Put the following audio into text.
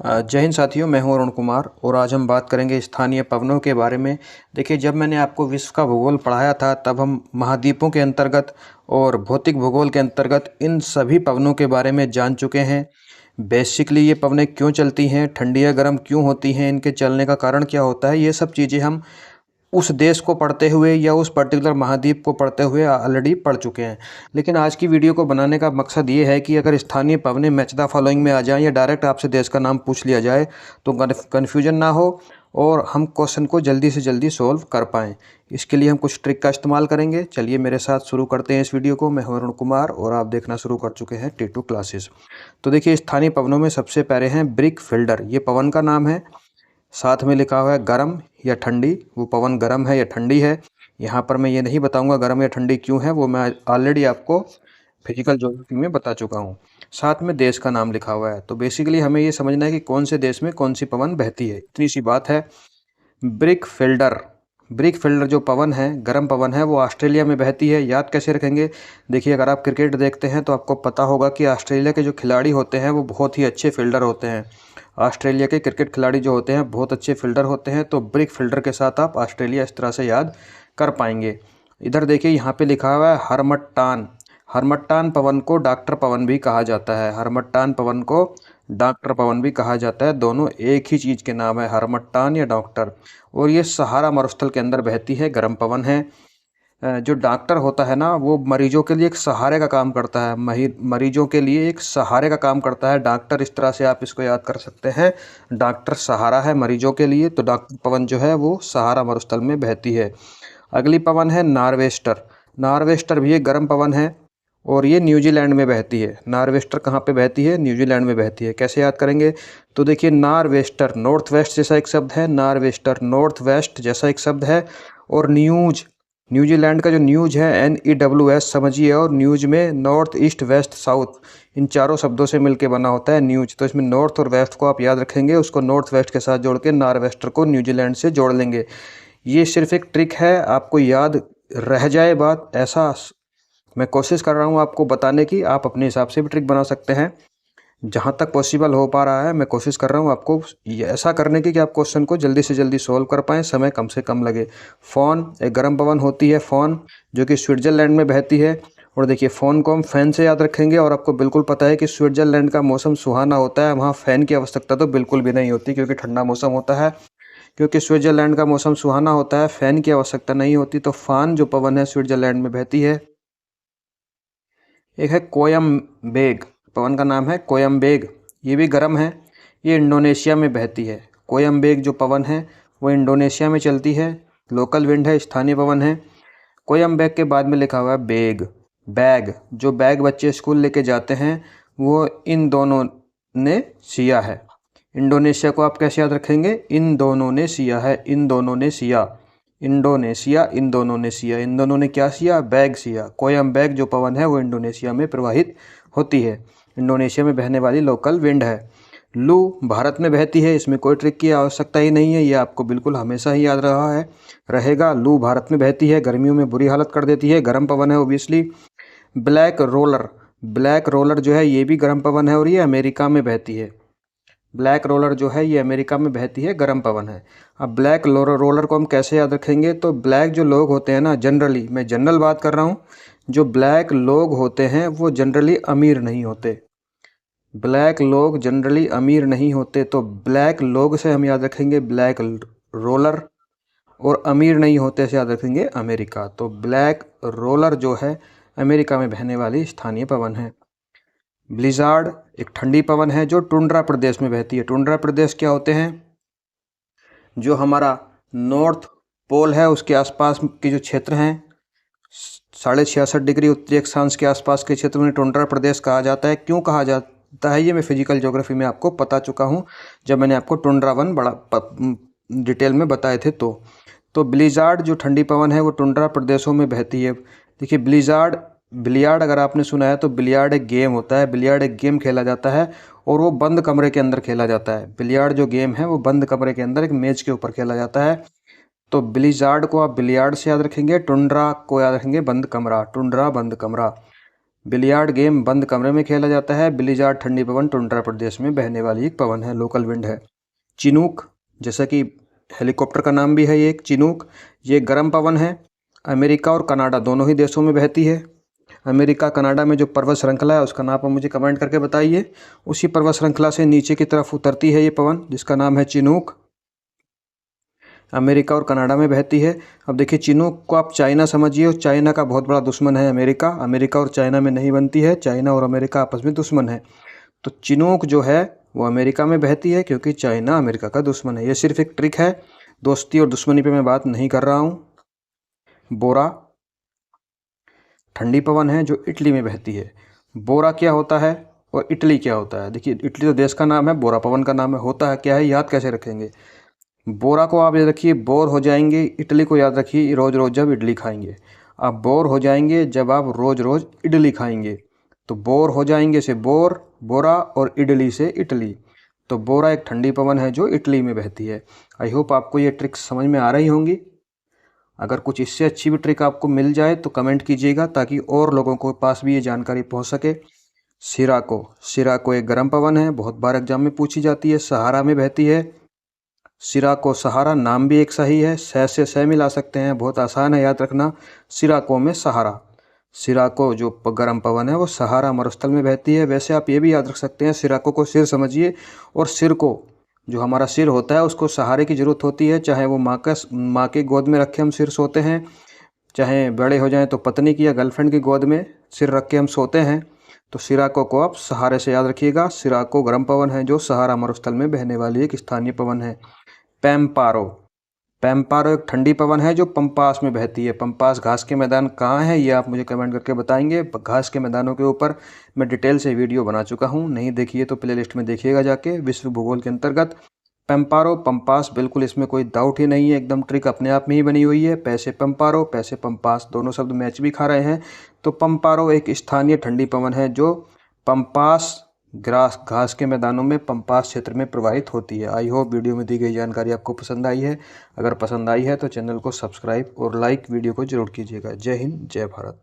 जय हिंद साथियों, मैं हूं अरुण कुमार और आज हम बात करेंगे स्थानीय पवनों के बारे में। देखिए, जब मैंने आपको विश्व का भूगोल पढ़ाया था तब हम महाद्वीपों के अंतर्गत और भौतिक भूगोल के अंतर्गत इन सभी पवनों के बारे में जान चुके हैं। बेसिकली ये पवनें क्यों चलती हैं, ठंडी या गर्म क्यों होती हैं, इनके चलने का कारण क्या होता है, ये सब चीज़ें हम उस देश को पढ़ते हुए या उस पर्टिकुलर महाद्वीप को पढ़ते हुए ऑलरेडी पढ़ चुके हैं। लेकिन आज की वीडियो को बनाने का मकसद ये है कि अगर स्थानीय पवनें मैच द फॉलोइंग में आ जाएं या डायरेक्ट आपसे देश का नाम पूछ लिया जाए तो कन्फ्यूजन ना हो और हम क्वेश्चन को जल्दी से जल्दी सोल्व कर पाएँ। इसके लिए हम कुछ ट्रिक का इस्तेमाल करेंगे। चलिए मेरे साथ शुरू करते हैं इस वीडियो को। मैं हूं अरुण कुमार और आप देखना शुरू कर चुके हैं T2 क्लासेस। तो देखिए, स्थानीय पवनों में सबसे पहले हैं ब्रिक फिल्डर। ये पवन का नाम है। साथ में लिखा हुआ है गर्म या ठंडी। वो पवन गर्म है या ठंडी है। यहाँ पर मैं ये नहीं बताऊंगा गर्म या ठंडी क्यों है, वो मैं ऑलरेडी आपको फिजिकल ज्योग्राफी में बता चुका हूँ। साथ में देश का नाम लिखा हुआ है। तो बेसिकली हमें ये समझना है कि कौन से देश में कौन सी पवन बहती है, इतनी सी बात है। ब्रिक फिल्डर, ब्रिक फिल्डर जो पवन है, गर्म पवन है, वो ऑस्ट्रेलिया में बहती है। याद कैसे रखेंगे? देखिए, अगर आप क्रिकेट देखते हैं तो आपको पता होगा कि ऑस्ट्रेलिया के जो खिलाड़ी होते हैं वो बहुत ही अच्छे फील्डर होते हैं। ऑस्ट्रेलिया के क्रिकेट खिलाड़ी जो होते हैं बहुत अच्छे फील्डर होते हैं। तो ब्रिक फिल्डर के साथ आप ऑस्ट्रेलिया इस तरह से याद कर पाएंगे। इधर देखिए, यहाँ पे लिखा हुआ है हरमट्टान। हरमट्टान पवन को डॉक्टर पवन भी कहा जाता है। हरमट्टान पवन को डॉक्टर पवन भी कहा जाता है। दोनों एक ही चीज़ के नाम है, हरमट्टान या डॉक्टर। और ये सहारा मरुस्थल के अंदर बहती है, गर्म पवन है। जो डॉक्टर होता है ना, वो मरीजों के लिए एक सहारे का काम करता है। मरीजों के लिए एक सहारे का काम करता है डॉक्टर। इस तरह से आप इसको याद कर सकते हैं। डॉक्टर सहारा है मरीजों के लिए, तो डॉक्टर पवन जो है वो सहारा मरुस्थल में बहती है। अगली पवन है नार्वेस्टर। नार्वेस्टर भी एक गर्म पवन है और ये न्यूजीलैंड में बहती है। नार्वेस्टर कहाँ पे बहती है? न्यूजीलैंड में बहती है। कैसे याद करेंगे? तो देखिए, नार्वेस्टर नॉर्थ वेस्ट जैसा एक शब्द है, नार्वेस्टर नॉर्थ वेस्ट जैसा एक शब्द है। और न्यूज, न्यूजीलैंड का जो न्यूज है NEWS समझिए, और न्यूज में नॉर्थ ईस्ट वेस्ट साउथ, इन चारों शब्दों से मिलके बना होता है न्यूज। तो इसमें नॉर्थ और वेस्ट को आप याद रखेंगे, उसको नॉर्थ वेस्ट के साथ जोड़ के नार्वेस्टर को न्यूजीलैंड से जोड़ लेंगे। ये सिर्फ एक ट्रिक है, आपको याद रह जाए बात, ऐसा मैं कोशिश कर रहा हूँ आपको बताने की। आप अपने हिसाब से भी ट्रिक बना सकते हैं। जहाँ तक पॉसिबल हो पा रहा है मैं कोशिश कर रहा हूँ आपको ऐसा करने की कि आप क्वेश्चन को जल्दी से जल्दी सोल्व कर पाएँ, समय कम से कम लगे। फॉन एक गर्म पवन होती है, फॉन, जो कि स्विट्जरलैंड में बहती है। और देखिए, फ़ोन को हम फ़ैन से याद रखेंगे और आपको बिल्कुल पता है कि स्विट्जरलैंड का मौसम सुहाना होता है। वहाँ फ़ैन की आवश्यकता तो बिल्कुल भी नहीं होती क्योंकि ठंडा मौसम होता है। क्योंकि स्विट्जरलैंड का मौसम सुहाना होता है, फ़ैन की आवश्यकता नहीं होती। तो फ़ान जो पवन है स्विट्जरलैंड में बहती है। एक है कोयम्बेग, पवन का नाम है कोयम्बेग। ये भी गर्म है, ये इंडोनेशिया में बहती है। कोयम्बेग जो पवन है वो इंडोनेशिया में चलती है, लोकल विंड है, स्थानीय पवन है। कोयम्बेग के बाद में लिखा हुआ है बेग, बैग, जो बैग बच्चे स्कूल लेके जाते हैं वो इन दोनों ने सिया है। इंडोनेशिया को आप कैसे याद रखेंगे? इन दोनों ने सिया है, इन दोनों ने सिया, इंडोनेशिया, इन दोनों ने सिया। इन दोनों ने क्या सिया? बैग सिया। कोयम्बेग जो पवन है वो इंडोनेशिया में प्रवाहित होती है, इंडोनेशिया में बहने वाली लोकल विंड है। लू भारत में बहती है, इसमें कोई ट्रिक की आवश्यकता ही नहीं है, ये आपको बिल्कुल हमेशा ही याद रहा है रहेगा। लू भारत में बहती है, गर्मियों में बुरी हालत कर देती है, गर्म पवन है obviously. Black roller, black roller जो है ये भी गर्म पवन है और ये अमेरिका में बहती है। ब्लैक रोलर जो है ये अमेरिका में बहती है, गर्म पवन है। अब ब्लैक रोलर को हम कैसे याद रखेंगे? तो ब्लैक जो लोग होते हैं ना, जनरली, मैं जनरल बात कर रहा हूँ, जो ब्लैक लोग होते हैं वो जनरली अमीर नहीं होते। ब्लैक लोग जनरली अमीर नहीं होते, तो ब्लैक लोग से हम याद रखेंगे ब्लैक रोलर, और अमीर नहीं होते से याद रखेंगे अमेरिका। तो ब्लैक रोलर जो है अमेरिका में बहने वाली स्थानीय पवन है। ब्लिजार्ड एक ठंडी पवन है जो टुंड्रा प्रदेश में बहती है। टुंड्रा प्रदेश क्या होते हैं? जो हमारा नॉर्थ पोल है उसके आसपास के जो क्षेत्र हैं, 66.5 डिग्री उत्तरी अक्षांश के आसपास के क्षेत्र में टुंड्रा प्रदेश कहा जाता है। क्यों कहा जाता है ये मैं फिजिकल ज्योग्राफी में आपको बता चुका हूँ, जब मैंने आपको टुंड्रा वन बड़ा डिटेल में बताए थे। तो ब्लिजार्ड जो ठंडी पवन है वो टुंड्रा प्रदेशों में बहती है। देखिए, बिलियार्ड अगर आपने सुना है तो बिलियार्ड एक गेम होता है। बिलियार्ड एक गेम खेला जाता है और वो बंद कमरे के अंदर खेला जाता है। बिलियार्ड जो गेम है वो बंद कमरे के अंदर एक मेज के ऊपर खेला जाता है। तो ब्लिजार्ड को आप बिलियार्ड से याद रखेंगे, टुंड्रा को याद रखेंगे बंद कमरा, टुंड्रा बंद कमरा। बिलियार्ड गेम बंद कमरे में खेला जाता है। बिलिजार्ड ठंडी पवन टुंड्रा प्रदेश में बहने वाली एक पवन है, लोकल विंड है। चिनूक, जैसा कि हेलीकॉप्टर का नाम भी है ये एक चिनूक, ये गर्म पवन है। अमेरिका और कनाडा दोनों ही देशों में बहती है। अमेरिका कनाडा में जो पर्वत श्रृंखला है उसका नाम आप मुझे कमेंट करके बताइए। उसी पर्वत श्रृंखला से नीचे की तरफ उतरती है ये पवन, जिसका नाम है चिनूक। अमेरिका और कनाडा में बहती है। अब देखिए, चिनूक को आप चाइना समझिए, और चाइना का बहुत बड़ा दुश्मन है अमेरिका। अमेरिका और चाइना में नहीं बनती है, चाइना और अमेरिका आपस में दुश्मन है। तो चिनूक जो है वो अमेरिका में बहती है, क्योंकि चाइना अमेरिका का दुश्मन है। ये सिर्फ एक ट्रिक है, दोस्ती और दुश्मनी पे मैं बात नहीं कर रहा हूँ। बोरा ठंडी पवन है जो इटली में बहती है। बोरा क्या होता है और इटली क्या होता है? देखिए, इटली तो देश का नाम है, बोरा पवन का नाम है। होता है क्या है, याद कैसे रखेंगे? बोरा को आप याद रखिए, बोर हो जाएंगे। इटली को याद रखिए, रोज़ रोज़ जब इडली खाएंगे। आप बोर हो जाएंगे जब आप रोज़ रोज़ इडली खाएंगे। तो बोर हो जाएंगे से बोर, बोरा, और इडली से इटली। तो बोरा एक ठंडी पवन है जो इटली में बहती है। आई होप आपको ये ट्रिक्स समझ में आ रही होंगी। अगर कुछ इससे अच्छी भी ट्रिक आपको मिल जाए तो कमेंट कीजिएगा, ताकि और लोगों को पास भी ये जानकारी पहुंच सके। सिराको एक गर्म पवन है, बहुत बार एग्जाम में पूछी जाती है। सहारा में बहती है। सिराको सहारा नाम भी एक सही है, से सह मिला सकते हैं, बहुत आसान है याद रखना। सिराको में सहारा, सिराको जो गर्म पवन है वो सहारा मरुस्थल में बहती है। वैसे आप ये भी याद रख सकते हैं, सिराको को सिर समझिए, और सिर को, जो हमारा सिर होता है, उसको सहारे की ज़रूरत होती है। चाहे वो माँ के गोद में रख के हम सिर सोते हैं, चाहे बड़े हो जाएं तो पत्नी की या गर्लफ्रेंड की गोद में सिर रख के हम सोते हैं। तो सिराको को आप सहारे से याद रखिएगा। सिराको गर्म पवन है जो सहारा मरुस्थल में बहने वाली एक स्थानीय पवन है। पैम्पारो एक ठंडी पवन है जो पंपास में बहती है। पंपास घास के मैदान कहाँ है, ये आप मुझे कमेंट करके बताएंगे। घास के मैदानों के ऊपर मैं डिटेल से वीडियो बना चुका हूँ, नहीं देखिए तो प्लेलिस्ट में देखिएगा जाके, विश्व भूगोल के अंतर्गत। पैम्पारो पंपास, बिल्कुल इसमें कोई डाउट ही नहीं है, एकदम ट्रिक अपने आप में ही बनी हुई है। पैसे पैम्पारो, पैसे पंपास, दोनों शब्द मैच भी खा रहे हैं। तो पंपारो एक स्थानीय ठंडी पवन है जो पंपास घास के मैदानों में, पंपास क्षेत्र में प्रवाहित होती है। आई होप वीडियो में दी गई जानकारी आपको पसंद आई है। अगर पसंद आई है तो चैनल को सब्सक्राइब और लाइक वीडियो को जरूर कीजिएगा। जय हिंद, जय भारत।